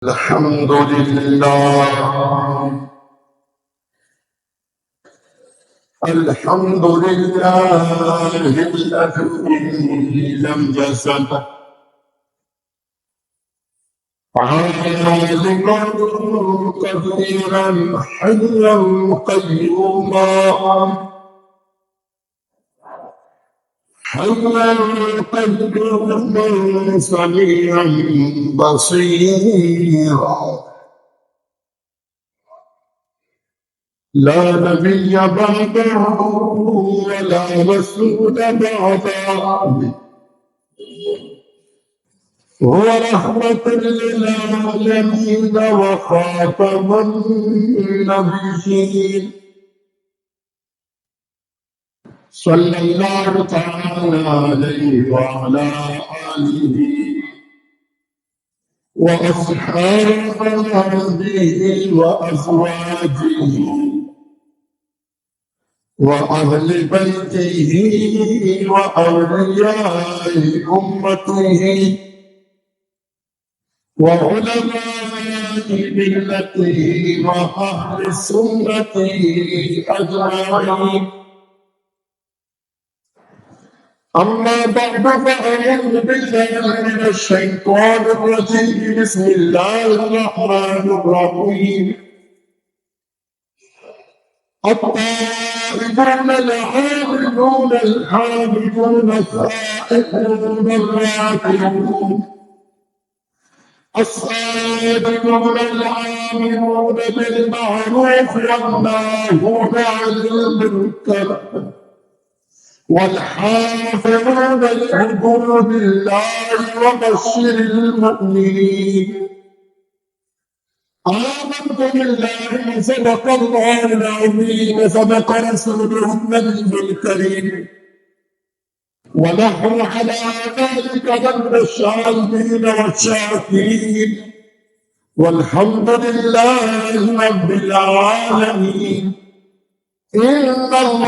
الحمد لله الحمد لله الذي لم يزل عالما كثيرا حيا قيوما حيا قيوما سميعا بصيرا لا نبي بعده ولا رسول بعده هو رحمة للعالمين وخاتم النبيين صلى الله تعالى عليه وعلى آله وأصحابه وأزواجه وأهل بيته وأولياء أمته وعلماء ملته وأهل سنته أجمعين أما بعد فأعوذ بالله من الشيطان الرجيم بسم الله الرحمن الرحيم الطائبون العابدون الحامدون السائحون الراكعون الصادقون العاملون بالمعروف والناهون عن المنكر والحافظون لحدود الله وبشر المؤمنين آمنت بالله صدق الله العظيم صدق رسوله النبي الكريم ونحن على ذلك من الشاهدين والشاكرين والحمد لله رب العالمين إن الله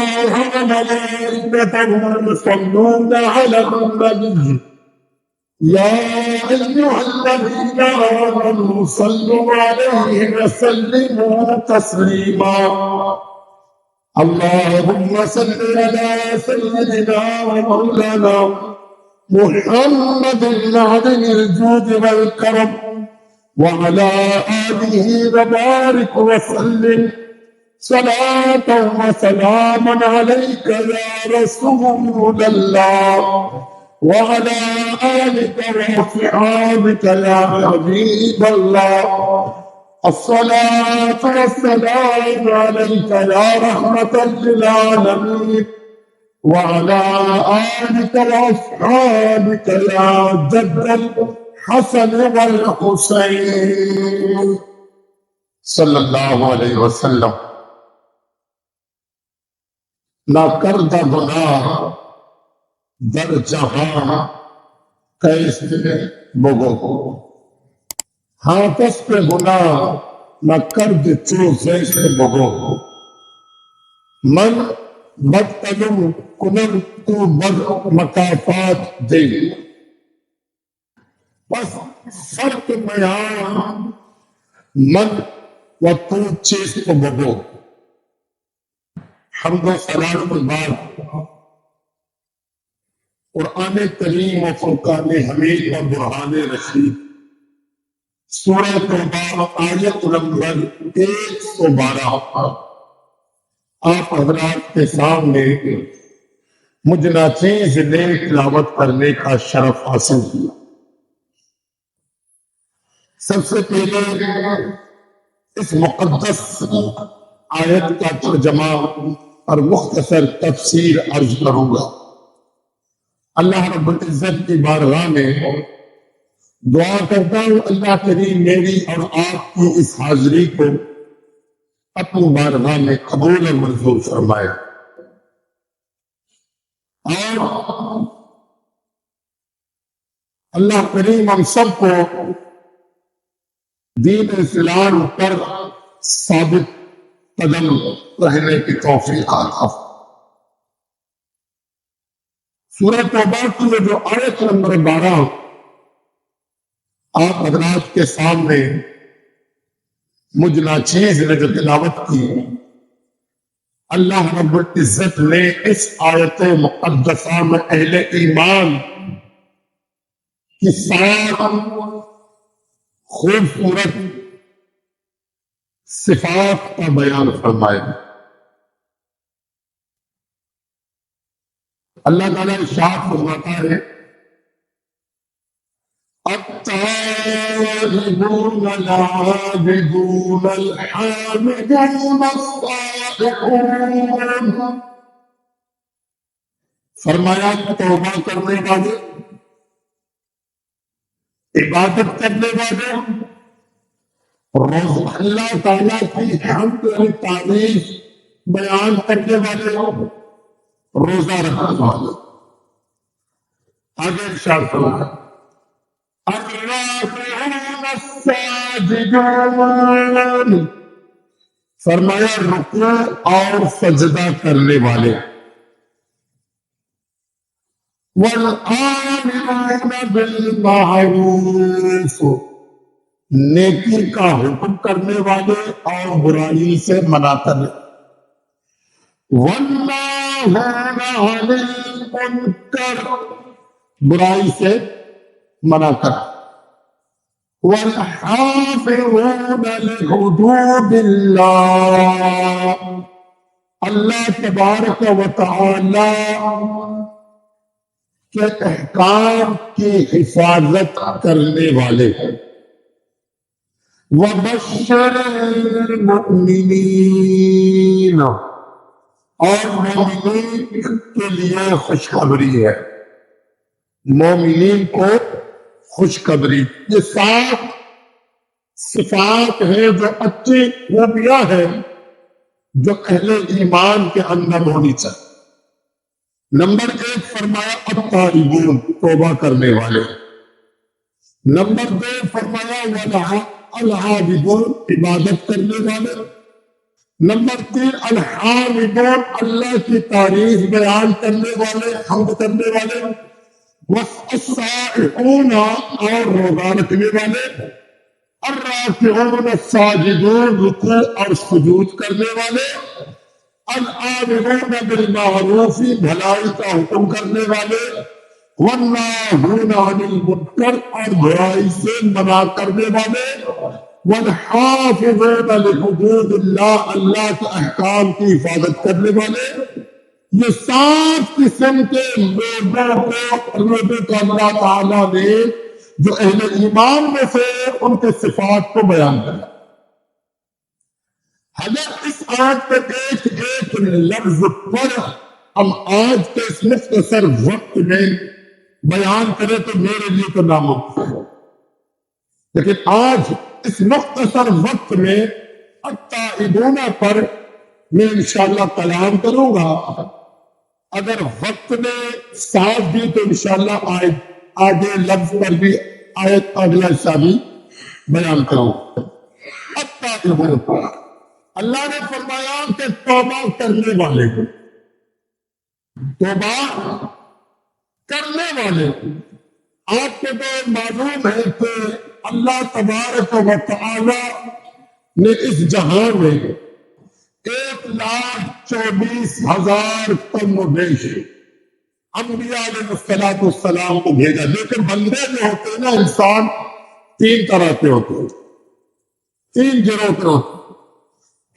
وملائكته يصلون على النبي يا أيها الذين آمنوا صلوا عليه وسلموا تسليما اللهم صل على سيدنا ومولانا محمد العظيم الجود والكرم وعلى آله وبارك وسلم صلاة وسلاما عليك يا رسول الله وعلى آلك وصحابك يا حبيب الله الصلاة والسلام عليك يا رحمة للعالمين وعلى آلك وأصحابك يا جد الحسن والحسين صلی اللہ علیہ وسلم نہ کردہ گناہ در جہاں کیسے بگو ہاتھ پہ گناہ نہ کرد چوزے سے بگو من بدتلم کنر تو بد مکافات دے بس فرق میان من و تو چیز کو بگو حمد و ثنا کے بعد قرآن کریم و فرقان حمید و برہان رشید سورہ توبہ آیت نمبر 112 آپ حضرات کے سامنے مجھ ناچیز نے تلاوت کرنے کا شرف حاصل کیا۔ سب سے پہلے اس مقدس آیت کا ترجمہ اور مختصر تفسیر عرض کروں گا۔ اللہ رب العزت کی بارگاہ میں دعا کرتا ہوں اللہ کریم میری اور آپ کی اس حاضری کو اپنی بارگاہ میں قبول اور منظور فرمائے، اور اللہ کریم ہم سب کو دین اسلام پر ثابت قدم رہنے کی توفیق عطا۔ سورہ توبہ کی جو آیت نمبر 12 آپ حضرات کے سامنے مجھ ناچیز نے جو تلاوت کی، اللہ رب العزت نے اس آیت مقدسہ میں اہل ایمان کی 7 خوبصورت صفات کا بیان فرمایا۔ اللہ تعالیٰ ارشاد فرماتا ہے التائبون العابدون الحامدون الصائحون، فرمایا توبہ کرنے والے، عبادت کرنے والے، روز اللہ تعالیٰ کی حمد و تعریف بیان کرنے والے، روزہ رکھنے والے۔ آگے ارشاد فرمایا الراکعون الساجدون، فرمایا رکوع اور سجدہ کرنے والے، والآمرون بالمعروف، نیکی کا حکم کرنے والے اور برائی سے منع کرنے، والناہون عن المنکر، برائی سے منع کر، والحافظون لحدود اللہ، اللہ تبارک و تعالی کے احکام کی حفاظت کرنے والے ہیں۔ وبشر المؤمنین، اور مومنین کے لیے خوشخبری ہے، مومنین کو خوشخبری۔ یہ 7 صفات ہیں جو اچھی خوبیاں ہیں جو اہل ایمان کے اندر ہونی چاہیے۔ نمبر 1 فرمایا التائبون، توبہ کرنے والے۔ نمبر 2 فرمایا العابدون، عبادت کرنے والے۔ نمبر 3 الحامدون، اللہ کی تعریف بیان کرنے والے، حمد کرنے والے۔ والصائحون، اور روزہ رکھنے والے۔ الراکعون الساجدون، رکوع اور سجود کرنے والے۔ الآمرون بالمعروف، بھلائی کا حکم کرنے والے۔ والناہون عن المنکر، اور برائی سے منع کرنے والے۔ والحافظون لحدود اللہ، اللہ کے احکام کی حفاظت کرنے والے۔ یہ 7 قسم کے لوگوں کو اللہ تعالیٰ نے جو اہل ایمان میں سے ان کے صفات کو بیان کیا۔ اگر اس آیت پہ ایک لفظ پر ہم آج کے اس مختصر وقت میں بیان کریں تو میرے لیے تو ناممکن ہے، لیکن آج اس مختصر وقت میں التائبون پر میں انشاءاللہ کلام کروں گا۔ اگر وقت نے ساتھ دی تو انشاءاللہ آگے لفظ پر بھی آیت اگلا حصہ بھی بیان کروں گا۔ التائبون پر اللہ نے فرمایا کہ توبہ کرنے والے کو، توبہ کرنے والے۔ آپ کو تو معلوم ہے کہ اللہ تبارک و تعالی نے اس جہاں میں 1,24,000 کم و بیش انبیاء علیہ السلام کو بھیجا، لیکن بندے جو ہوتے ہیں نا انسان 3 طرح کے ہوتے ہیں، 3 گروہ کے ہوتے ہیں۔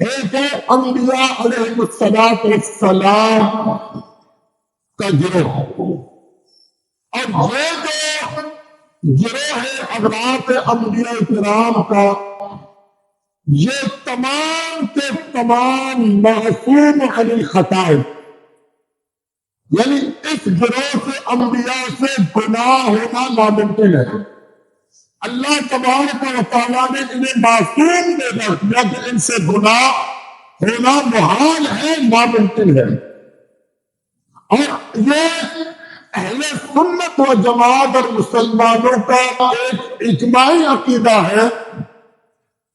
ایک ہے انبیاء علیہ السلام کا گروہ، اور یہ جو گروہ ہے حضرات انبیاء کرام کا، یہ تمام کے تمام معصوم عن الخطا، یعنی اس گروہ سے انبیاء سے گناہ ہونا ناممکن ہے۔ اللہ تبارک و تعالیٰ نے انہیں معصوم دے دیا کہ ان سے گناہ ہونا محال ہے، ناممکن ہے۔ اور یہ اہل سنت و جماعت اور مسلمانوں کا ایک اجماعی عقیدہ ہے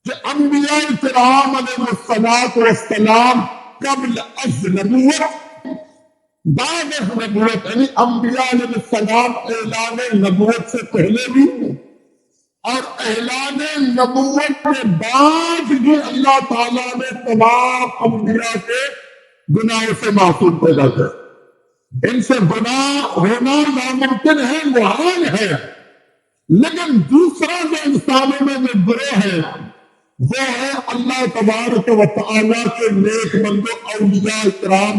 کہ انبیاء کرام علیہ السلام قبل از نبوت، بعد از نبوت، یعنی انبیاء علیہ السلام اعلان نبوت سے پہلے بھی اور اعلان نبوت کے بعد بھی اللہ تعالیٰ نے تمام انبیاء کے گناہوں سے معصوم پیدا کر، ان سے گناہ ہونا ناممکن ہے، محال ہے، لیکن دوسرا جو انسانوں میں جو گروہ ہے وہ ہے اللہ تبارک و تعالیٰ کے نیک بندوں اولیاء کرام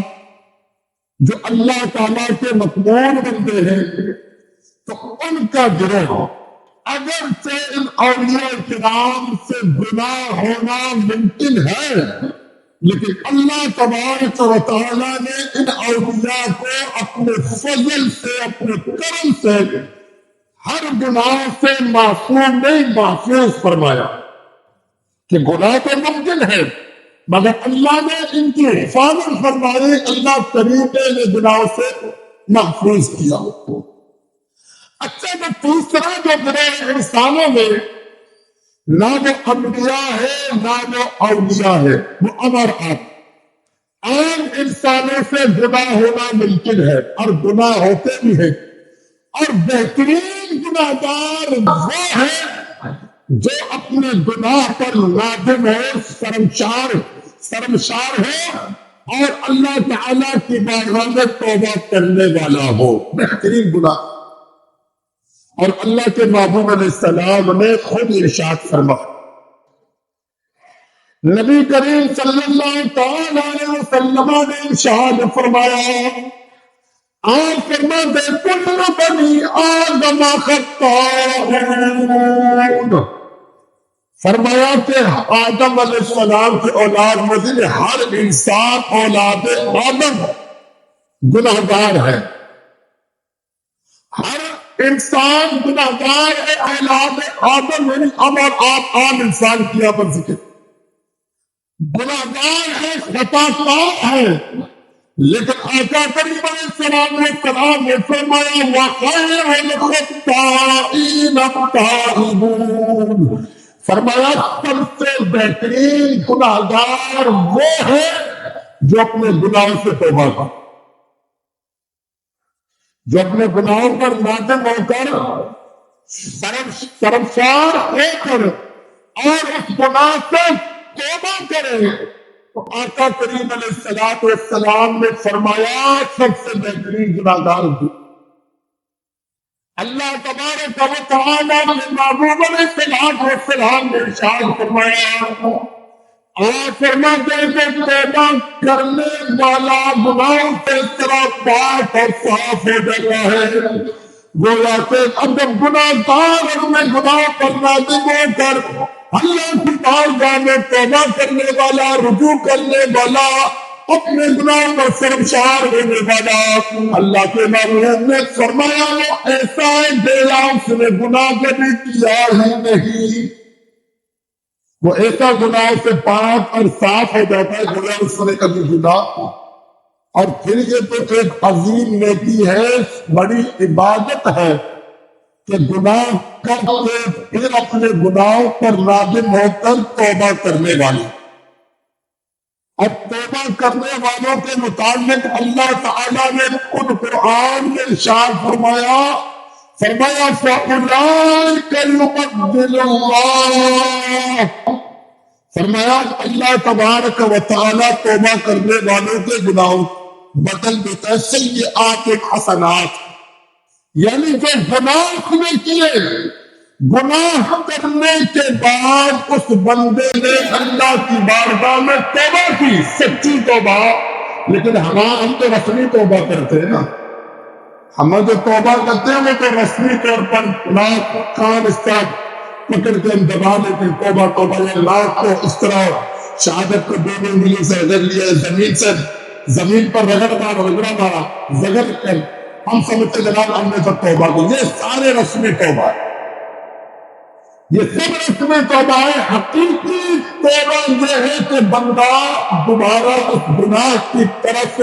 جو اللہ تعالیٰ کے مقبول بندے ہیں، تو ان کا گروہ اگرچہ ان اولیاء کرام سے گناہ ہونا ممکن ہے، لیکن اللہ تبارک و تعالیٰ نے ان اولیاء کو اپنے فضل سے، اپنے کرم سے ہر گناہ سے معصوم نہیں، محفوظ فرمایا کہ گناہ تو ممکن ہے مگر اللہ نے ان کی حفاظت فرمائی، اللہ کریم نے انہیں گناہوں سے محفوظ کیا۔ اچھا، تو تیسرا جو گروہ انسانوں میں نہ وہ انبیاء ہے نہ وہ اولیاء ہے، وہ امر آپ عام انسانوں سے گناہ ہونا ممکن ہے اور گناہ ہوتے بھی ہیں، اور بہترین گناہ گار وہ ہے جو اپنے گناہ پر نادم ہو، شرمسار ہو اور اللہ تعالیٰ کی بارگاہ میں توبہ کرنے والا ہو، بہترین گناہ۔ اور اللہ کے محبوب علیہ السلام نے خود ارشاد فرمایا، نبی کریم صلی اللہ تعالی علیہ وسلم نے ارشاد فرمایا، آپ فرماتے کل بنی آدم خطاؤون، فرمایا کہ آدم علیہ السلام کی اولاد میں سے ہر انسان اولاد آدم گناہگار ہے، ہر انسان گناہگار ہے، اولاد آدم یعنی امر آپ عام انسان کیا پر ذکر گناہگار ہے، خطا کار ہے، لیکن آقا کریم علیہ السلام نے فرمایا وَخَيْرُ الْخَطَّائِينَ التَّائِبُونَ، فرمایا سب سے بہترین گناہگار وہ ہے جو اپنے گناہوں سے توبہ کرے، جو اپنے گناہوں پر نادم ہو کر شرمسار ہو کر اور اس گناہ سے توبہ کرے، تو آقا کریم علیہ السلام نے فرمایا سب سے بہترین گناہگار ہو۔ اللہ تبارک و تعالیٰ نے محبوب علیہ السلام نے ارشاد فرمایا، آپ فرماتے ہیں کہ توبہ کرنے والا گناہوں سے اس طرح پاک اور صاف ہو جاتا ہے، گویا کہ اگر گناہ گار اپنے گناہ پر نادم ہو کر اللہ کی بارگاہ میں توبہ کرنے والا، رجوع کرنے والا، اپنے گناہ پر شرمسار ہونے والا، اللہ کے محبوب نے فرمایا وہ ایسا ہے گویا اس نے گناہ کبھی کیا ہی نہیں، وہ ایسا گناہ سے پاک اور صاف ہو جاتا ہے گویا اس نے کبھی گناہ۔ اور پھر یہ تو ایک عظیم نیکی ہے، بڑی عبادت ہے کہ گناہ کر کے پھر اپنے گناہوں پر نادم ہو کر توبہ کرنے والے، اب توبہ کرنے والوں کے متعلق اللہ تعالیٰ نے خود قرآن میں ارشاد فرمایا فَأُولَٰئِكَ يُبَدِّلُ اللَّهُ، فرمایا اللہ تبارک و تعالیٰ توبہ کرنے والوں کے گناہوں بدل دیتا ہے سیئات حسنات، یعنی جو گناہ نے کیے، گناہ کرنے کے بعد اس بندے نے اللہ کی بارگاہ میں توبہ کی، سچی توبہ، لیکن ہم تو رسمی توبہ کرتے ہیں نا، ہم جو توبہ کرتے ہیں وہ تو رسمی طور پر ناک کان اس طرح پکڑ کے ہم دبا لیتے ہیں، توبہ توبہ، یا ناک کو اس طرح شہادت کو دونوں انگلیوں سے رگڑ لیا، زمین پر رگڑا مارا زگڑ کر ہم سمجھتے جناب ہم نے تو توبہ کی، یہ سارے رسمی توبہ ہے، یہ سب رسمی توبہ ہے۔ حقیقی توبہ یہ ہے کہ بندہ دوبارہ اس گناہ کی طرف،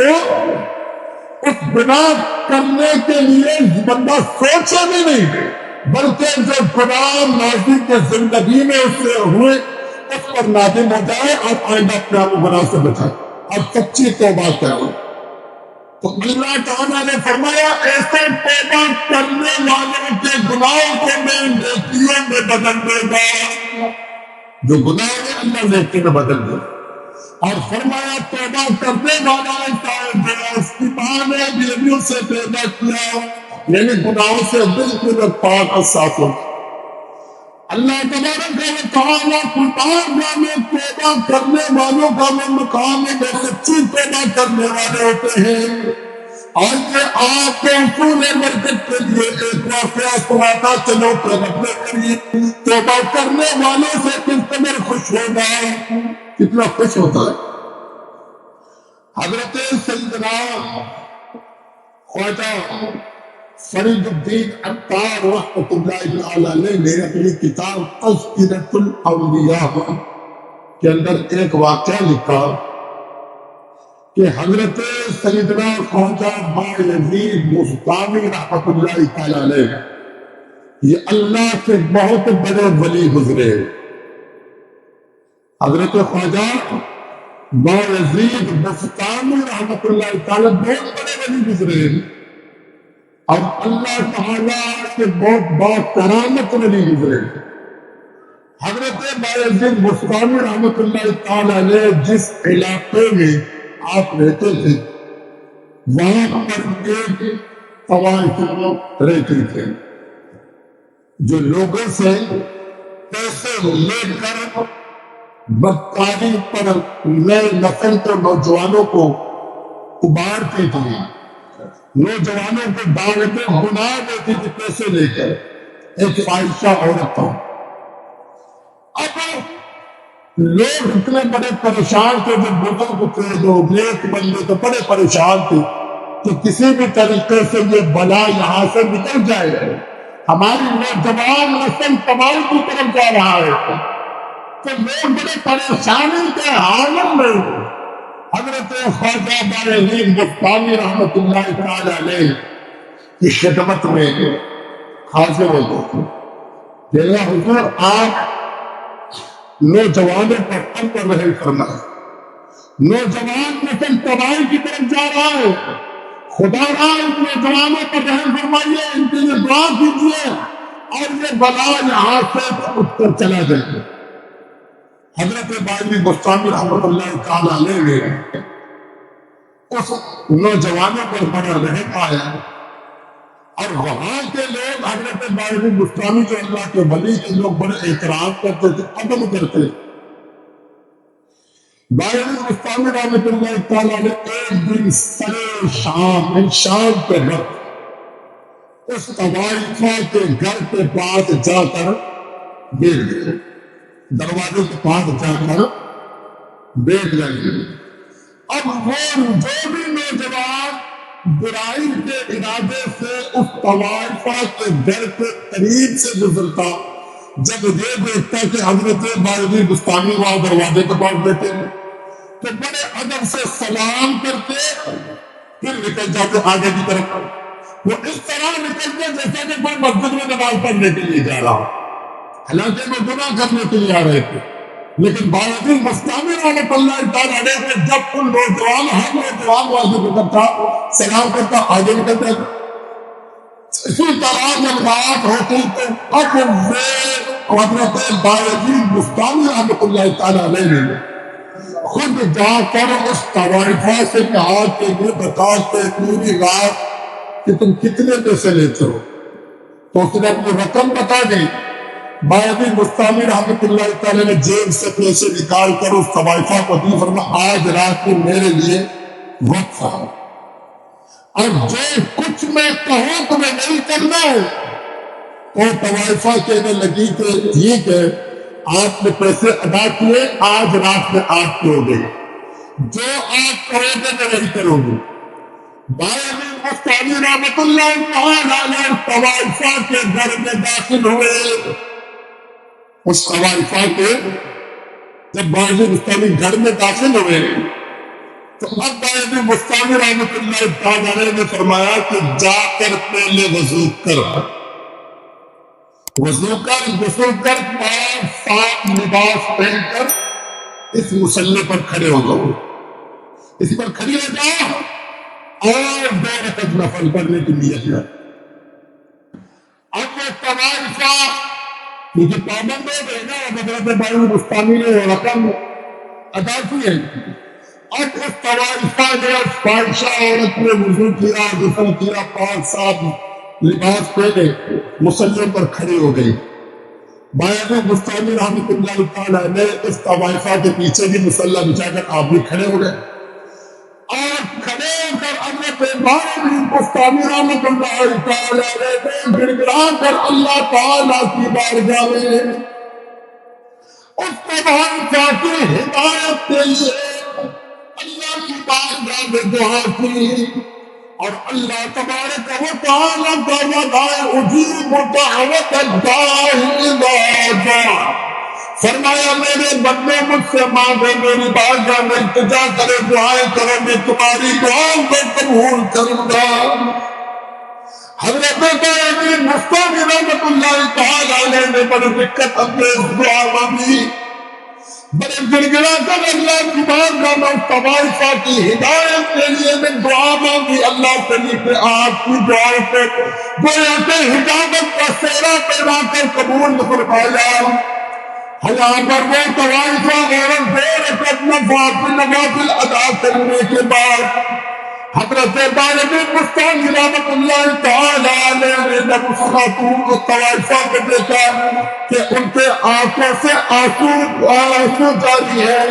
اس گناہ کرنے کے لیے بندہ سوچے بھی نہیں، بلکہ جو گناہ ماضی کے زندگی میں اس سے ہوئے اس پر نادم ہو جائے اور آئندہ اپنے آپ کو گناہ سے بچائے، اب سچی توبہ کرو۔ تو اللہ تعالیٰ نے فرمایا ایسے توبہ کرنے والوں کے گناہوں کو میں نیکیوں میں بدل دے گا، جو گناہ ہے اللہ نیکی میں بدل دے گا۔ اور فرمایا توبہ کرنے والا ایسا ہے جو اس کی ماں نے بیویوں سے پیدا کیا، یعنی گناہوں سے بالکل پاک اور صاف ہو۔ اللہ تبارک و تعالیٰ قرآن میں توبہ کرنے والوں کا وہ مقام ہے جو سچی توبہ کرنے والے ہوتے ہیں۔ اور یہ آپ کے اصول برکت کے لیے ایک واقعہ سناتا چلو کہ اپنے قریب توبہ کرنے والوں سے کس قدر خوش ہوگا، کتنا خوش ہوتا ہے۔ حضرت سیدنا خواجہ فرید الدین عطار رحمۃ اللہ علیہ نے اپنی کتاب تذکرۃ الاولیاء کے اندر ایک واقعہ لکھا کہ حضرت سیدنا خواجہ بایزید بستامی رحمۃ اللہ علیہ یہ اللہ کے بہت بڑے ولی گزرے۔ حضرت خواجہ بایزید بستامی رحمۃ اللہ تعالی بہت بڑے ولی گزرے اور اللہ تعالیٰ کے بہت بہت کرامت ولی گزرے۔ حضرت بایزید بستامی رحمۃ اللہ تعالی علیہ جس علاقے میں آپ رہتے تھے وہاں پر ایک طوائف رہتے تھے جو لوگوں سے پیسے لے کر بدکاری پر نئے نسل کے نوجوانوں کو ابھارتی تھی، نوجوانوں کو دعوتیں گناہ دیتی تھی پیسے لے کر، ایک فاحشہ عورت تھا۔ اب لوگ اتنے بڑے پریشان تھے، جو بزرگ تھے جو نیک بندے تو بڑے پریشان تھے کہ کسی بھی طریقے سے یہ بلا یہاں سے نکل جائے، ہماری نوجوان نسل تباہی کی طرف جا رہا ہے۔ تو لوگ بڑے پریشانی کے حالت میں حضرت خواجہ بایزید بستامی رحمۃ اللہ تعالی علیہ کی خدمت میں حاضر ہو گئے کہ یا حضور آپ نوجوانوں پر امر رحم فرمائیں، نوجوان نسل تباہی کی طرف جا رہا ہے، خدا را ان نوجوانوں پر رحم فرمائیے، ان کے لیے دعا کیجیے اور یہ بلا یہاں سے اٹھ کر چلا جائے۔ حضرت بایزید بستامی رحمۃ اللہ تعالی علیہ نے اس نوجوانوں پر بڑا رحم آیا اور وہاں کے لوگ حضرت بایزید بستامی جو اللہ کے ولی کے لوگ بڑے احترام کرتے تھے، عدم کرتے۔ بایزید بستامی رحمۃ اللہ تعالیٰ نے ایک دن سر شام پہ وقت اس طوائفہ کے گھر کے پاس جا کر بیٹھ گئے، دروازے کے پاس جا کر بیٹھ گئے۔ اب وہ جو بھی نوجوان برائی کے ارادے سے اس طوائفہ کے گھر کے قریب سے گزرتا، جب یہ دیکھتا کہ حضرت بایزید بستامی وہاں دروازے کے پاس بیٹھے ہیں تو بڑے ادب سے سلام کرتے پھر نکل جاتے آگے کی طرف۔ وہ اس طرح نکلتے جیسا کہ کوئی مسجد میں نماز پڑھنے کے لیے جا رہا، حالانکہ وہ گناہ کرنے کے لیے آ رہے تھے، لیکن بایزید بستامی رحمۃ اللہ تعالی علیہ نے جب ان نوجوان ہر نوجوان واضح کرتا سلام کرتا آگے نکلتا، اسی طرح جب بات ہوتی تو اب وہ حضرت بایزید بستامی رحمۃ اللہ تعالی علیہ نے خود جا کر اس طوائفہ سے کہا کہ یہ بتا کہ پوری رات کہ تم کتنے پیسے لیتے ہو، تو اس نے اپنی رقم بتا دی۔ بایزید بستامی رحمۃ اللہ تعالی نے جیب سے پیسے نکال کر اس طوائفہ کو دی، فرمایا آج رات کو میرے لیے وقف ہے اور جو کچھ میں کہوں تمہیں نہیں کرنا ہے۔ تو طوائفہ کہنے لگی کہ ٹھیک ہے، آپ نے پیسے ادا کیے، آج رات میں آپ ہو گئی، جو آپ کریں گے میں نہیں کروں گی۔ بایزید بستامی رحمۃ اللہ تعالی علیہ طوائفہ کے گھر میں داخل ہوئے۔ اس طوائفہ کے جب بایزید بستامی گھر میں داخل ہوئے تو اب بایزید بستامی رحمۃ اللہ تعالی علیہ نے فرمایا کہ جا کر پہلے وضو کر، وضو کر، غسل کر، پاک صاف لباس پہن کر اس مصلی پر کھڑے ہو جاؤ، اس پر کھڑی ہو جاؤ اور 2 رکعت نفل پڑھنے کی نیت ہے۔ اب وہ طوائفہ کیونکہ پابند ہو گئے نا، حضرت بھائی بستانی نے رقم ادا کی ہے۔ اب اس طوائفہ نے فاحشہ عورت نے وضو کیا، غسل کیا، پاک صاف لباس پہنے مصلی پر کھڑے ہو گئی۔ بھائی بستانی رحمۃ اللہ تعالیٰ نے اس طوائفہ کے پیچھے بھی مصلی بچھا کر آپ بھی کھڑے ہو گئے، اور کھڑے ہو کر حضرت بھائی بستانی رحمۃ اللہ تعالیٰ نے گڑ گڑا کر اللہ تعالیٰ کی بارگاہ میں اس طوائفہ کی ہدایت کے لیے اللہ کی بارگاہ میں دعا کی، اور اللہ تبارک و تعالیٰ کا وعدہ اجیب دعوت الداعی اذا دعا، فرمایا میرے بندے مجھ سے مانگو، میری بارگاہ میں التجا کرے، دعائیں کرو، میں تمہاری دعاؤں کو قبول کروں گا۔ حضرت بھائی مستانی رحمۃ اللہ تعالیٰ علیہ نے بڑی دقت انگیز دعا مانگی، بڑے گڑ گڑا کر اللہ کی بارگاہ میں اس طوائفہ کی ہدایت کے لیے میں دعا مانگی۔ اللہ شریف نے آپ کی دعا کو گویا کہ ہدایت کا سہرا پیدا کر قبول فرمایا۔ یہاں پر وہ طوائفہ عورت 2 رکعت نوافل ادا کرنے کے بعد حضرت بارگاہ مستانی رحمۃ اللہ تعالیٰ علیہ نے جب اس خاتون کو طوائفہ کو دیکھا کہ ان کے آنکھوں سے آنسو جاری ہے،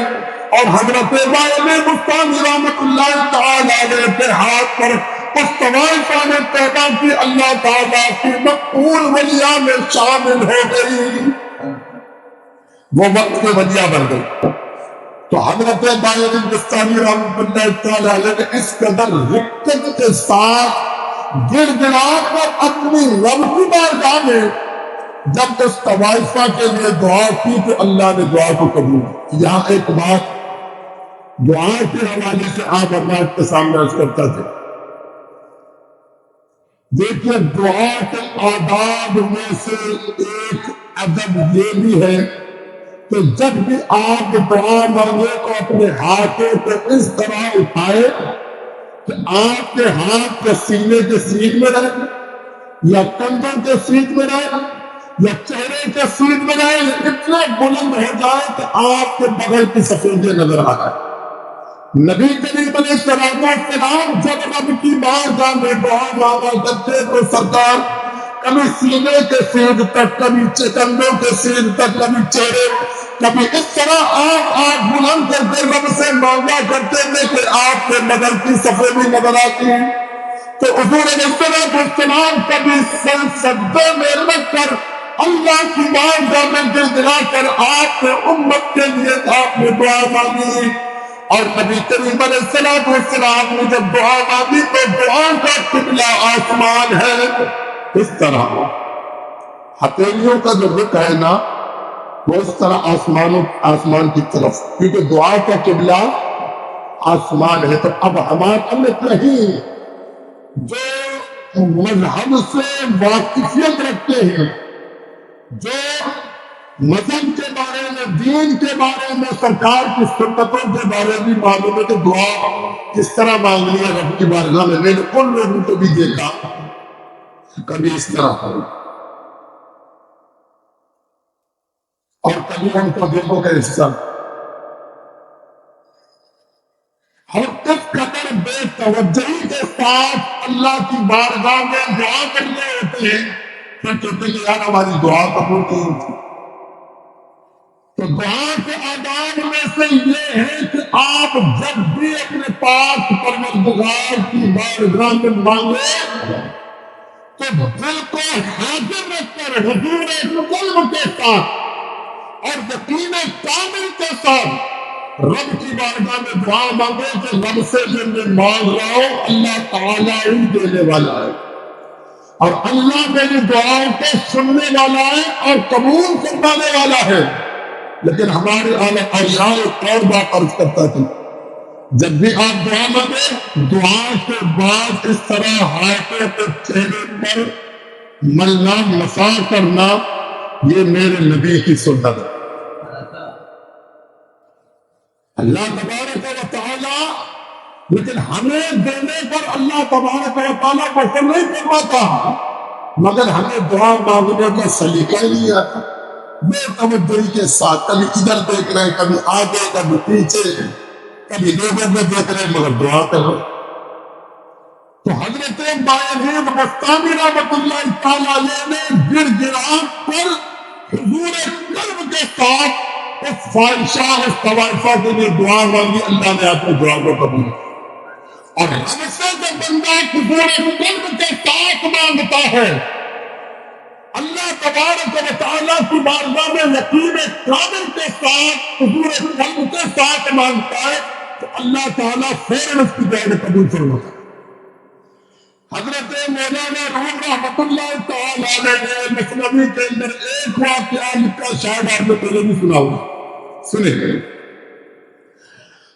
اور حضرت بارگاہ مستانی رحمۃ اللہ تعالیٰ علیہ کے ہاتھ پر اس طوائفہ نے توبہ کی، اللہ تعالیٰ کی مقبول ولیاں میں شامل ہو گئی، وہ وقت کے ولیاں بن گئی۔ تو حضرت بھائی بستانی رحمۃ اللہ تعالیٰ علیہ نے اس قدر رقت کے ساتھ گڑ گڑا کر اپنی رب کی بارگاہ میں جب اس طوائفہ کے لیے دعا کی تو اللہ نے دعا کو قبول کی۔ یہاں ایک بات دعا کے حوالے سے آپ اللہ کے سامنے عرض کرتا تھا، دیکھیے دعا کے آداب میں سے ایک ادب یہ بھی ہے کہ جب بھی آپ دعا مانگے تو اپنے ہاتھوں کو اس طرح اٹھائے کہ آپ کے ہاتھ کے سینے کے سیدھ میں رہے، یا کندھوں کے سیدھ میں رہے، یا چہرے کے سیدھ میں رہے، اتنے بلند ہو جائے کہ آپ کے بغل کی سفیدیں نظر آ جائے۔ نبی کریم علیہ السلام جب رب کی بارگاہ میں دعا مانگا کرتے تو سرکار کبھی سینے کے سیدھ تک، کبھی کندھوں کے سیدھ تک، کبھی چہرے، کبھی اس طرح آپ بلند کر کے رب سے مانگا کرتے تھے کہ آپ کے بدن کی سفیدی نظر آتی ہے۔ تو حضور علیہ السلام کبھی سجدے میں رکھ کر اللہ کی بارگاہ میں گڑ گڑا کر آپ کے امت کے لیے آپ نے دعا مانگی، اور نبی کریم علیہ السلام نے جب دعا مانگی تو دعا کا قبلہ آسمان ہے۔ اس طرح ہتھیلیوں کا جو رخ ہے نا وہ اس طرح آسمان کی طرف، کیونکہ دعا کا قبلہ آسمان ہے۔ تو اب ہمارے کہیں جو مذہب سے واقفیت رکھتے ہیں، جو مذہب کے بارے میں، دین کے بارے میں، سرکار کی سنتوں کے بارے میں معلوم ہے کہ دعا کس طرح مانگنی ہے رب کی بارگاہ میں، میں نے ان لوگوں کو بھی دیکھا کبھی اس طرح کرو اور کبھی ان کو دیکھو کہ اس طرح، اور کس قدر بے توجہی کے ساتھ اللہ کی بارگاہ میں دعا کرنے ہوتے ہیں، پھر کہتے ہیں یار ہماری دعا قبول نہیں ہوتی۔ تو دعا کے آداب میں سے یہ ہے کہ آپ جب بھی اپنے پاک پروردگار کی بارگاہ میں مانگے تو دل کو حاضر رکھ کر حضور قلب کے ساتھ اور یقین کامل کے ساتھ رب کی بارگاہ میں دعا مانگے کہ رب سے جو میں مانگ رہا ہوں اللہ تعالیٰ ہی دینے والا ہے، اور اللہ میری دعاؤں کو سننے والا ہے اور قبول کروانے والا ہے۔ لیکن ہمارے اولیاء اور بات عرض کرتا تھا، جب بھی آپ دعا مانگے دعا کے بعد اس طرح ہاتھوں کے چہرے پر ملنا، مسح کرنا، یہ میرے نبی کی سنت ہے۔ اللہ تبارک و تعالی لیکن ہمیں دینے پر اللہ تبارک و تعالیٰ کو نہیں فرماتا، مگر ہمیں دعا مانگنے کا سلیقہ ہی نہیں آتا۔ بے توجہی کے ساتھ کبھی ادھر دیکھ رہے ہیں، کبھی آگے، کبھی پیچھے، کبھی لوگوں میں دیکھ رہے ہیں، مگر دعا کر رہے ہیں۔ تو حضرت باعزید بستامی رحمۃ اللہ تعالیٰ علیہ نے گر گرا پر حضور قلب کے ساتھ اس فائشہ، اس طوائفہ کے لیے دعا مانگی، اللہ نے آپ کی دعا کو قبول کیا۔ اور ہم سے جو بندہ حضور قلب کے ساتھ مانگتا ہے، اللہ تبارک و تعالیٰ کی بارگاہ میں یقین کامل کے ساتھ حضور قلب کے ساتھ مانگتا ہے، تو اللہ تعالیٰ فوراً اس کی دعا قبول فرماتا ہے۔ حضرت مولانا روم رحمۃ اللہ تعالیٰ علیہ نے مثنوی کے اندر ایک واقعہ لکھا، شاید آپ نے پہلے بھی سنا ہوگا، سنیں۔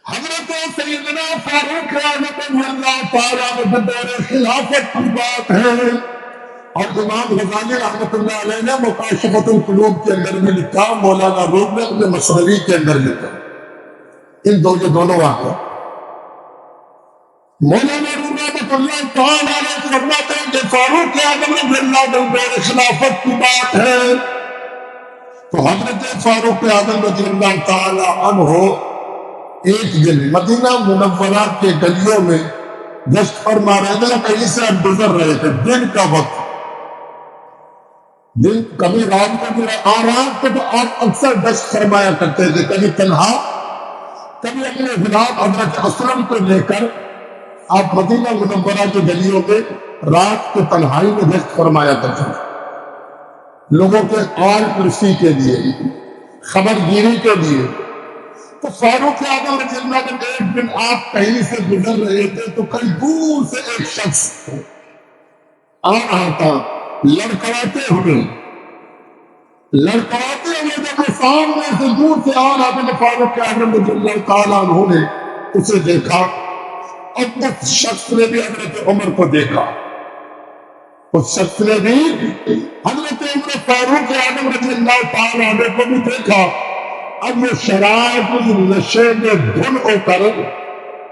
حضرت سیدنا فاروق اعظم رضی اللہ تعالیٰ عنہ دور خلافت کی بات ہے، اور امام غزالی رحمۃ اللہ علیہ نے مکاشفۃ القلوب کے اندر بھی لکھا، مولانا روم نے اپنے مثنوی کے اندر لکھا، یہ دونوں واقعہ۔ مولانا روم رحمۃ اللہ تعالیٰ علیہ فرماتے ہیں کہ فاروق اعظم رضی اللہ عنہ دور خلافت کی بات ہے، تو حضرت فاروق اعظم رضی اللہ تعالیٰ عنہ ایک دن مدینہ منورہ کے گلیوں میں گشت فرما رہے تھے، کہیں سے اب گزر رہے تھے، دن کا وقت، دن کبھی رات کو بھی رات کو تو آپ اکثر گشت فرمایا کرتے تھے، کبھی تنہا، کبھی اپنے غلام حضرت اسلم کو لے کر آپ مدینہ منورہ کے گلیوں میں رات کو تنہائی میں گشت فرمایا کرتے تھے، لوگوں کے آل پرسی کے لیے، خبر گیری کے لیے۔ تو فاروق اعظم رضی اللہ عنہ ایک دن آپ کہیں سے گزر رہے تھے تو کہیں دور سے ایک شخص آ رہا تھا، لڑکڑاتے ہوئے جب وہ سامنے سے دور سے آ رہا تھا، فاروق اعظم رضی اللہ تعالیٰ عنہ نے اسے دیکھا، اور اس شخص نے بھی حضرت عمر کو دیکھا، اس شخص نے بھی حضرت عمر فاروق اعظم رضی اللہ تعالیٰ عنہ کو بھی دیکھا۔ اب وہ شراب نشے میں دھن ہو کر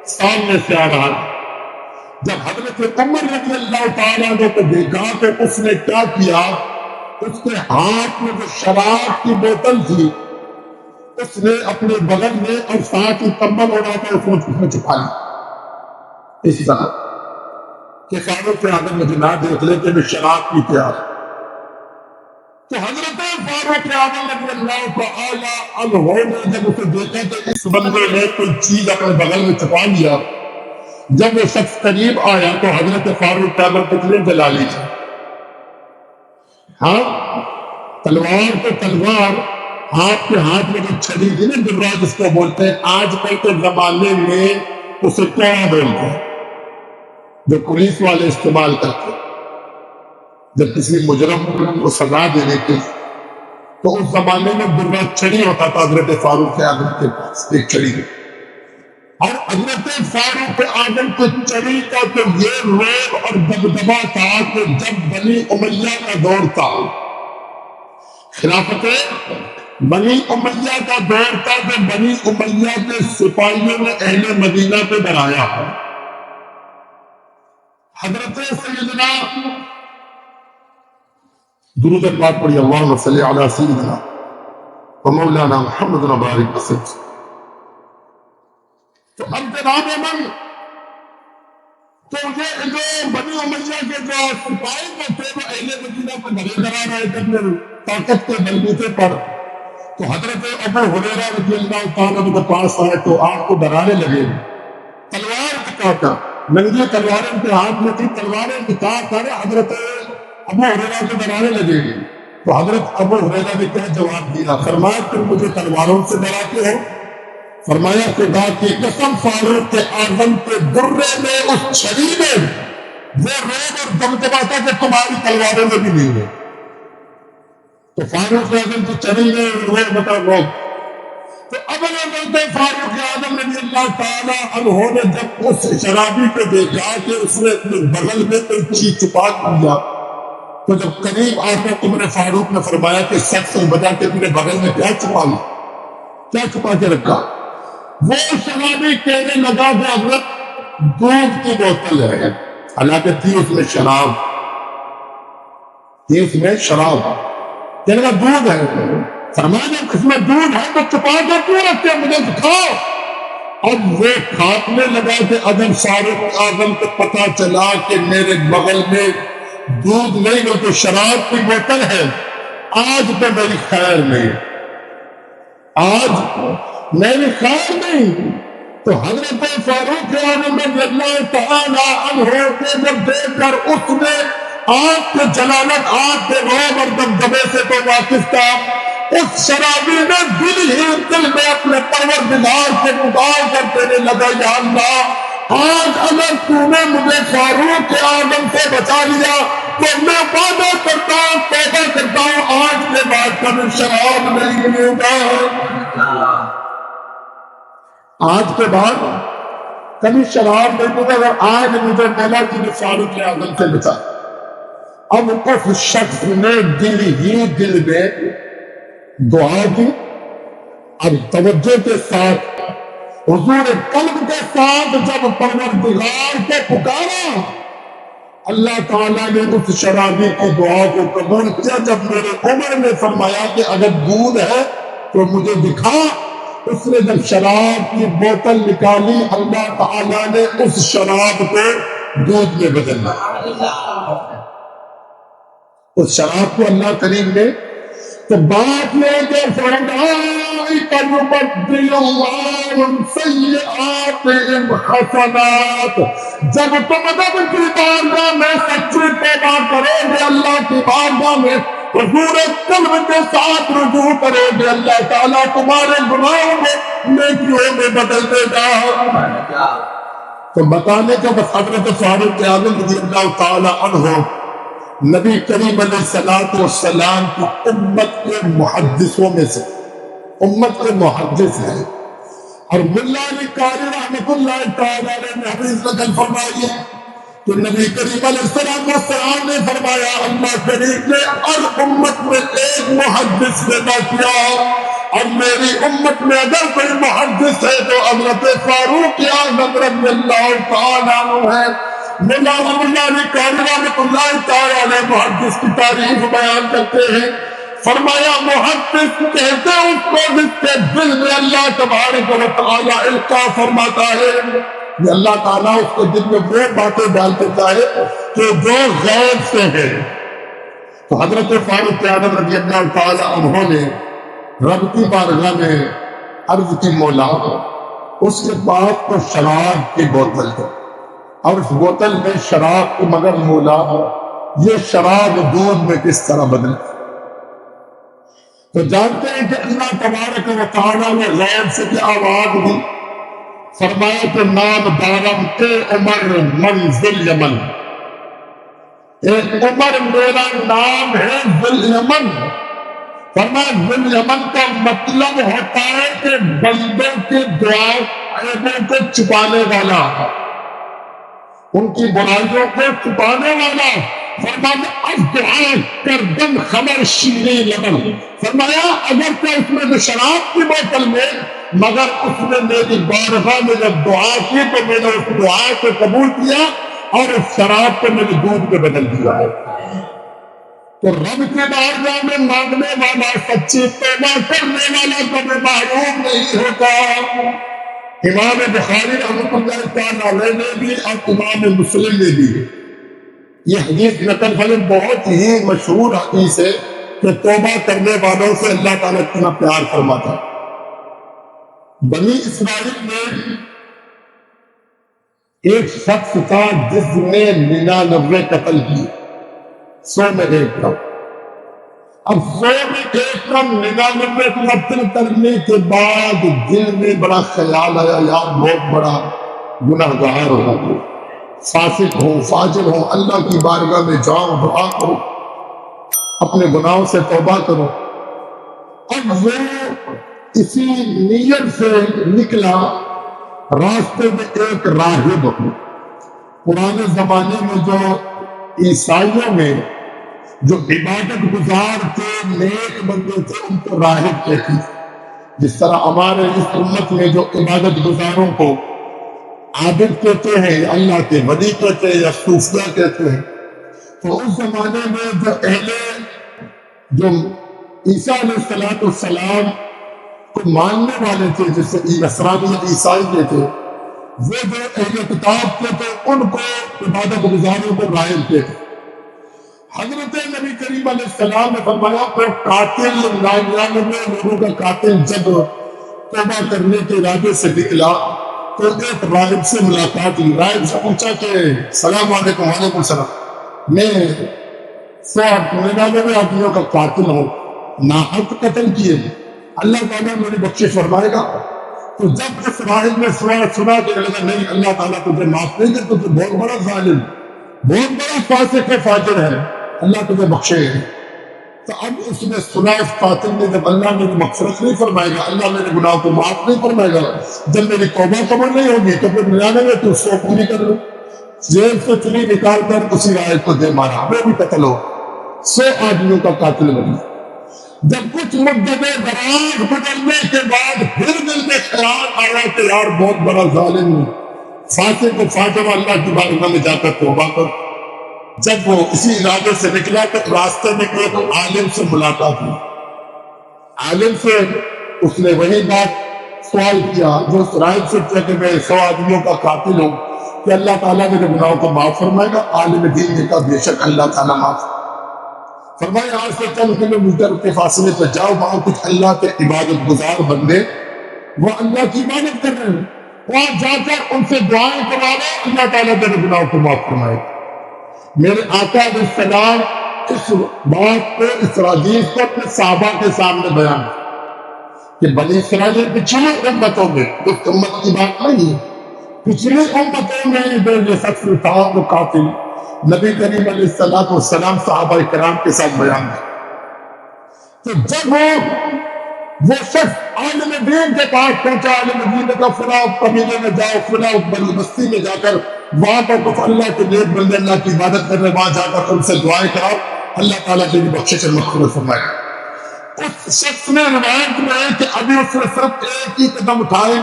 سامنے سے آ رہا ہے۔ جب حضرت عمر رضی اللہ تعالیٰ عنہ کو دیکھا تو اس نے کیا کیا، اس کے ہاتھ میں جو شراب کی بوتل تھی اس نے اپنے بغل میں اور ساتھ ہی کمبل اڑا کر اس میں چھپا لی، اس طرح کہ فاروق اعظم مجھے نہ دیکھ لے کہ میں شراب پیتے آ رہا۔ تو حضرت فاروق اعظم رضی اللہ تعالیٰ عنہ نے جب اسے دیکھا تو اس بندے نے کوئی چیز اپنے بغل میں چھپا لیا۔ جب وہ شخص قریب آیا تو حضرت فاروق اعظم پتلے جلا لی تھی، ہاں تلوار تو تلوار، آپ کے ہاتھ میں جو چھڑی تھی نا درہ جس کو بولتے ہیں، آج کل کے زمانے میں اسے کیا بولتے ہیں، جو پولیس والے استعمال کرتے ہیں جب کسی مجرم کو سزا دینے کے، تو اس زمانے میں درہ چھڑی ہوتا تھا حضرت فاروق اعظم کے پاس، ایک چھڑی تھی، اور حضرت فاروق اعظم کی چھڑی کا تو یہ روب اور دبدبا تھا کہ جب بنی امیہ کا دور تھا، خلافت بنی امیہ کا دور تھا، کہ بنی امیہ کے سپاہیوں نے اہل مدینہ پہ ڈرایا، حضرت سیدنا درود پاک پڑھی، اللہم صلی علی سیدنا و مولانا محمد بارک وسلم۔ تو اب جناب من تو یہ جو بنی امیہ کے جو سپاہی جو تھے وہ اہل مدینہ کو ڈرے ڈرا رہے تھے اپنے طاقت کے بلبوتے پر، تو حضرت ابو ہریرہ رضی اللہ تعالیٰ کے پاس آئے تو آپ کو ڈرانے لگے، تلوار دکھا کر، ننگی تلواریں ان کے ہاتھ میں تھی، تلواریں دکھا کر حضرت ابو ہریرہ کو ڈرانے لگے۔ تو حضرت ابو ہریرہ نے کیا جواب دیا، فرمایا تم مجھے تلواروں سے ڈراتے ہو؟ فرمایا خدا کی قسم فاروق اعظم کے درے میں، اس چھڑی میں وہ روب اور دبدبا تھا کہ تمہاری تلواروں میں بھی نہیں ہے۔ تو فاروق اعظم کی چھڑی میں روب بتا روب۔ تو اب حضرت فاروق اعظم رضی اللہ تعالیٰ عنہ نے جب اس شرابی کو دیکھا کہ اس نے اپنے بغل میں کوئی چیز چھپا دیا، تو جب قریب آ کر عمر فاروق نے فرمایا کہ سچ سچ بتا کے تم نے بغل میں کیا چھپا لیا، کیا چھپا کے رکھا؟ وہ شرابی کہنے لگا کہ حضرت دودھ کی بوتل ہے، حالانکہ تھی اس میں شراب، تھی اس میں شراب، کہنے کا دودھ ہے، فرمایا اس میں دودھ ہے تو چھپا کے کیوں رکھتے، مجھے دکھاؤ۔ اب وہ کھاپنے لگا کہ اگر فاروق اعظم کو پتا چلا کہ میرے بغل میں دودھ نہیں وہ تو شراب کی بوتل ہے، آج تو میری خیر نہیں، آج میری خیر نہیں۔ تو حضرت فاروق اعظم رضی اللہ تعالی عنہ کو جب دیکھ کر اس نے آنکھ کے جلالت، آنکھ کے روب اور دبدبے سے تو واقف تھا، اس شرابی نے دل میں اپنے پروردگار سے دعا کرتے لگا، یا اللہ آج اگر تو نے مجھے فاروق اعظم سے بچا لیا تو میں وعدہ کرتا ہوں، توبہ کرتا ہوں، آج کے بعد کبھی شراب نہیں پیوں گا، آج کے بعد کبھی شراب نہیں پیوں گا، اگر آج مجھے مولا کی نے فاروق اعظم سے بچا۔ اب اس شخص نے دل میں دعا کی اور توجہ کے ساتھ حضور قلب کے ساتھ جب پروردگار کو پکارا، اللہ تعالیٰ نے اس شرابی کی دعا کو قبول کیا۔ جب میرے عمر نے فرمایا کہ اگر دودھ ہے تو مجھے دکھا، اس نے جب شراب کی بوتل نکالی، اللہ تعالیٰ نے اس شراب کو دودھ میں بدلا، اس شراب کو اللہ کریم نے تو بات لے کے فَأُولَٰئِكَ يُبَدِّلُ اللَّهُ سَيِّئَاتِهِمْ حَسَنَاتٍ، جب تم رب کی بارگاہ میں سچی توبہ کرو گے، اللہ کی بارگاہ میں حضور قلب کے ساتھ رجوع کرو گے، اللہ تعالیٰ تمہارے گناہوں کو نیکیوں میں بدل دے گا۔ تو بتانے کا بس حضرت فاروق اعظم رضی اللہ تعالیٰ عنہ نبی کریم علیہ السلام کی امت کے محدثوں میں سے، امت کے محدث ہیں، اور ملا علی قاری رحمۃ اللہ تعالیٰ نے حدیث نقل فرمائی ہے کہ نبی کریم علیہ السلام نے فرمایا، اللہ کریم نے ہر امت میں ایک محدث پیدا کیا، اور میری امت میں اگر کوئی محدث ہے تو حضرت فاروق اعظم رضی اللہ تعالیٰ عنہ ہے۔ مولانا علی قاری رحمۃ اللہ تعالیٰ علیہ محدث کی تعریف بیان کرتے ہیں، فرمایا محدث کہتے ہیں اس کو جس کے دل میں اللہ تبارک و تعالیٰ القاء فرماتا ہے، کہ اللہ تعالیٰ اس کے دل میں وہ باتیں ڈال دیتا ہے کہ جو غیب سے ہے۔ تو حضرت فاروق اعظم رضی اللہ تعالیٰ عنہ نے رب کی بارگاہ میں عرض کی، مولا اس کے پاس تو شراب کی بوتل ہے، اور اس بوتل میں شراب کو، مگر مولا یہ شراب دودھ میں کس طرح بدلے؟ تو جانتے ہیں کہ اللہ تبارک و تعالیٰ نے غیب سے کیا آواز دی، فرمایا کہ نام دارم اے عمر منزل یمن، اے عمر میرا نام ہے ذل یمن۔ فرمایا ذل یمن کا مطلب ہوتا ہے کہ بندوں کی دعا عیبوں کو چھپانے والا، ان کی برائیوں کو چھپانے والا۔ فرمایا اب دعا کر دم خبر شیریں لبن، فرمایا اگر کہ اس میں شراب کی بوتل میں، مگر اس نے میری بارگاہ میں جب دعا کی تو میں نے اس دعا کو قبول کیا اور اس شراب کو میرے دودھ میں بدل دیا ہے۔ تو رب کے بارگاہ میں مانگنے والا، سچی توبہ کرنے والا کبھی محروم نہیں ہوتا۔ امام بخاری رحمۃ اللہ تعالیٰ علیہ نے بھی اور امام مسلم نے بھی یہ حدیث نقل فرمائی، بہت ہی مشہور حدیث ہے کہ توبہ کرنے والوں سے اللہ تعالیٰ اتنا پیار فرماتا ہے۔ بنی اسرائیل میں ایک شخص تھا جس نے 99 قتل کیے، 100 میں ایک کم۔ اب 100 میں ایک کم 99 قتل کرنے کے بعد دل میں بڑا خیال آیا، یار بہت بڑا گناہ گار ہوں، فاسق ہوں، فاجر ہوں، اللہ کی بارگاہ میں جاؤں، دعا کروں، اپنے گناہوں سے توبہ کروں۔ اب وہ اسی نیت سے نکلا، راستے میں ایک راہب، پرانے زمانے میں جو عیسائیوں میں جو عبادت گزار تھے، نیک بندے تھے، ان کو راہب کہتے ہیں۔ جس طرح ہمارے اس امت میں جو عبادت گزاروں کو عابد کہتے ہیں یا اللہ کے ولی کہتے ہیں یا صوفیہ کہتے ہیں. تو اس زمانے میں جو عیسیٰ علیہ السلام کو ماننے والے تھے، جسے نصرانی عیسائی کہتے ہیں، وہ جو اہل کتاب کہتے ہیں ان کو عبادت گزاروں کو رائل کہتے ہیں. حضرت نبی کریم علیہ السلام نے فرمایا کہ قاتل 99 لوگوں کا قاتل جب توبہ کرنے کے ارادے سے نکلا تو ایک راہب سے ملاقات ہوئی. راہب سے پوچھا کہ السلام علیکم. وعلیکم السلام. میں 199 آدمیوں کا قاتل ہوں، ناحق قتل کیے، اللہ تعالیٰ میری بخشش فرمائے گا. تو جب اس راہب نے سنا کہ نہیں، اللہ تعالیٰ تجھے معاف نہیں کرتا، تو بہت بڑا ظالم، بہت بڑا فاسق ہے، فاجر ہے، اللہ تجھے بخشے. تو اب اس نے سنا اس قاتل نے جب اللہ میری مغفرت نہیں فرمائے گا، اللہ میرے گناہ کو معاف نہیں فرمائے گا، جب میری توبہ قبول نہیں ہوگی تو پھر 99 تو 100 پوری کر لوں. جیل سے چلی نکال کر اسی راہب کو دے مارا، وہ بھی قتل ہو، 100 آدمیوں کا قاتل بنا. جب کچھ مدت دراز گزرنے کے بعد پھر دل میں خیال آیا کہ یار بہت بڑا ظالم ہوں، فاسق کو فاجر، اللہ کی بارگاہ میں جا کر توبہ کر. جب وہ اسی ارادے سے نکلا تو راستے میں ایک عالم سے ملاقات ہوئی. عالم سے اس نے وہی بات سوال کیا جو راہب سے کیا کہ میں 100 آدمیوں کا قاتل ہوں، کہ اللہ تعالیٰ میرے گناہوں کو معاف فرمائے گا. عالم دین نے کہا بے شک اللہ تعالیٰ معاف فرمائے. آج سے چند کلو میٹر کے فاصلے پہ جاؤ، وہاں کچھ اللہ کے عبادت گزار بندے وہ اللہ کی عبادت کر رہے ہیں، وہاں جا کر ان سے دعائیں کروا رہے، اللہ تعالیٰ میرے گناہوں کو معاف فرمائے گا. میرے آقا علیہ السلام اس بات کو، اس حدیث کو اپنے صحابہ کے سامنے بیان کہ بنی اسرائیل پچھلی امتوں میں، اس امت کی بات نہیں ہے، پچھلی امتوں میں یہ شخص تھا وہ قاتل. نبی کریم علیہ السلام صحابہ کرام کے ساتھ بیان ہے. تو جب وہ شخص عالم دین کے پاس پہنچا، عالم دین نے کہا فلاں قبیلے میں جاؤ، فلاں بڑی بستی میں جا کر وہاں پر کچھ اللہ کے نیک بندے اللہ کی عبادت کر رہے، وہاں جا کر ان سے دعائیں کراؤ، اللہ تعالیٰ کی بخشش اور مغفرت فرمائے. اس شخص نے روایت میں کہ ابھی اس نے صرف ایک ہی قدم اٹھائے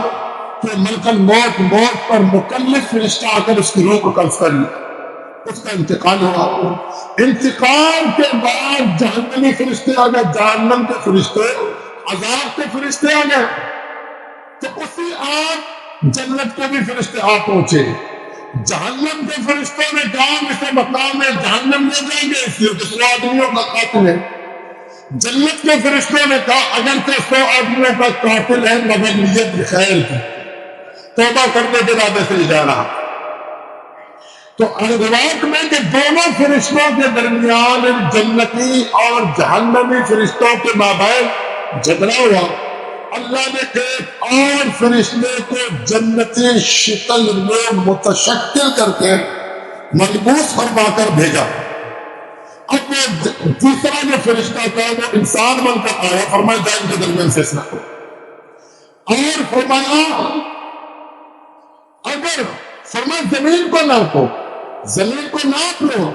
کہ ملک الموت، موت پر مکلف فرشتہ آ کر اس کی روح کو قبض کر لیا. اس کا انتقال ہوا. انتقال کے بعد جہنمی فرشتے آ گئے، جہنم کے فرشتے، عذاب کے فرشتے آ گئے. تو اسی آگ جنت کے بھی فرشتے آ پہنچے. جہنم کے فرشتوں نے کہا اسے مقام ہے جہنم لے جائیں گے، اس لیے کہ 100 آدمیوں کا قاتل ہے. جنت کے فرشتوں نے کہا اگر تو 100 آدمیوں کا قاتل ہے مگر نیت خیر کی، توبہ کرنے کے ارادے سے جا رہا. تو روایت میں کہ دونوں فرشتوں کے درمیان جنتی اور جہنمی فرشتوں کے مابین جھگڑا ہوا. اللہ نے ایک اور فرشتے کو جنتی شکل میں متشکل کر کے ملبوس فرما کر بھیجا. اب وہ تیسرا جو فرشتہ تھا وہ انسان بن کر آیا، فرمایا جائے ان کے درمیان فیصلہ کرو. اور فرمایا اگر فرمایا زمین کو ناپو، زمین کو ناپ لو،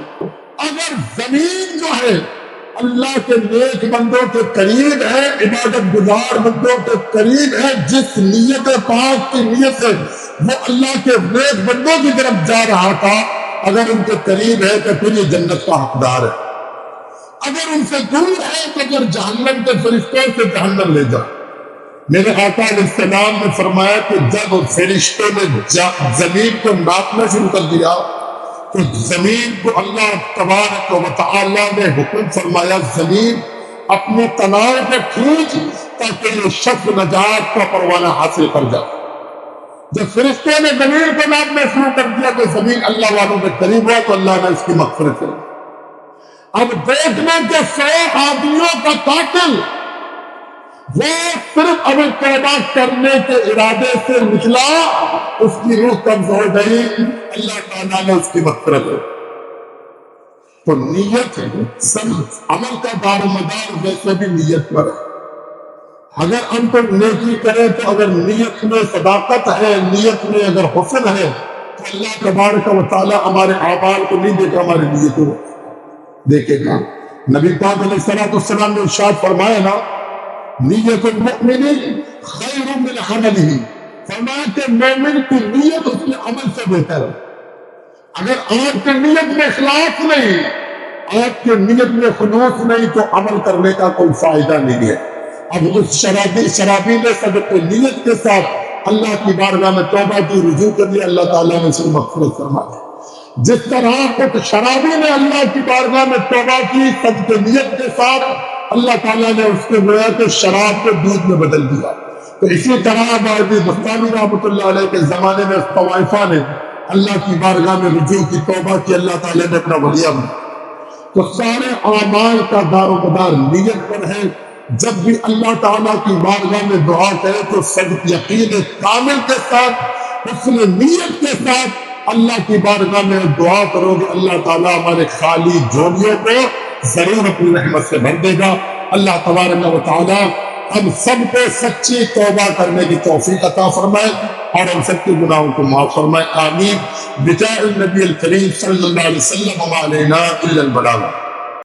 اگر زمین جو ہے اللہ کے نیک بندوں کے قریب ہے، عبادت گزار بندوں کے قریب ہے، جس نیت پاک کی نیت سے وہ اللہ کے نیک بندوں کی طرف جا رہا تھا، اگر ان کے قریب ہے تو پھر یہ جنت کا حقدار ہے. اگر ان سے دور ہے تو پھر جہنم کے فرشتوں سے جہنم لے جا. میرے آقا علیہ السلام نے فرمایا کہ جب فرشتوں نے زمین کو ناپنا شروع کر دیا تو زمین کو اللہ تبارک و تعالی نے حکم فرمایا زمین اپنی تناؤ پہ کھینچ تاکہ یہ شخص نجات کا پروانہ حاصل کر جائے. جب فرشتوں نے زمین کو ناپنا شروع کر دیا تو زمین اللہ والوں کے قریب ہوا تو اللہ نے اس کی مغفرت کی. اب دیکھنا کہ 100 آدمیوں کا قاتل وہ صرف اب توبہ کرنے کے ارادے سے نکلا، اس کی روح قبض ہو گئی، اللہ تعالیٰ نے اس کی مغفرت کی. تو نیت سب عمل کا دار و مدار ویسے بھی نیت پر ہے. اگر ہم تو نیکی کریں تو اگر نیت میں صداقت ہے، نیت میں اگر حسن ہے تو اللہ تبارک و تعالیٰ ہمارے اعمال کو نہیں دیکھا، ہماری نیت کو دیکھے گا. نبی پاک علیہ السلام نے ارشاد فرمایا نا نیت المؤمن خیر من عملہ، فرمایا کہ مومن کی نیت اس کے عمل سے بہتر ہے. اگر آپ کی نیت میں اخلاص نہیں، آپ کی نیت میں خلوص نہیں، تو عمل کرنے کا کوئی فائدہ نہیں ہے. اب اس شرابی نے صدق نیت کے ساتھ اللہ کی بارگاہ میں توبہ کی، رجوع کر لیا، اللہ تعالیٰ نے اسے مغفرت فرمایا. جس طرح ایک شرابی نے اللہ کی بارگاہ میں توبہ کی صدق نیت کے ساتھ، اللہ تعالیٰ نے اس کے گویا کہ شراب کو دودھ میں بدل دیا. تو اسی طرح بابی بستانی رحمۃ اللہ علیہ کے زمانے میں اس طوائفہ نے اللہ کی بارگاہ میں رجوع کی، توبہ کی، اللہ تعالیٰ نے اپنا ولیہ بنا. تو سارے اعمال کا دار و مدار نیت پر ہے. جب بھی اللہ تعالیٰ کی بارگاہ میں دعا کرے تو صدق یقین کامل کے ساتھ، حسن نیت کے ساتھ اللہ کی بارگاہ میں دعا کرو گے، اللہ تعالیٰ ہمارے خالی جھولیوں کو ضرور اپنی رحمت سے بھر دے گا. اللہ تبارک و تعالیٰ ہم سب کو سچی توبہ کرنے کی توفیق عطا فرمائے اور ہم سب کے گناہوں کو معاف فرمائے. آمین. بجاہ النبی الکریم صلی اللہ علیہ وسلم وما علینا الا البلاغ.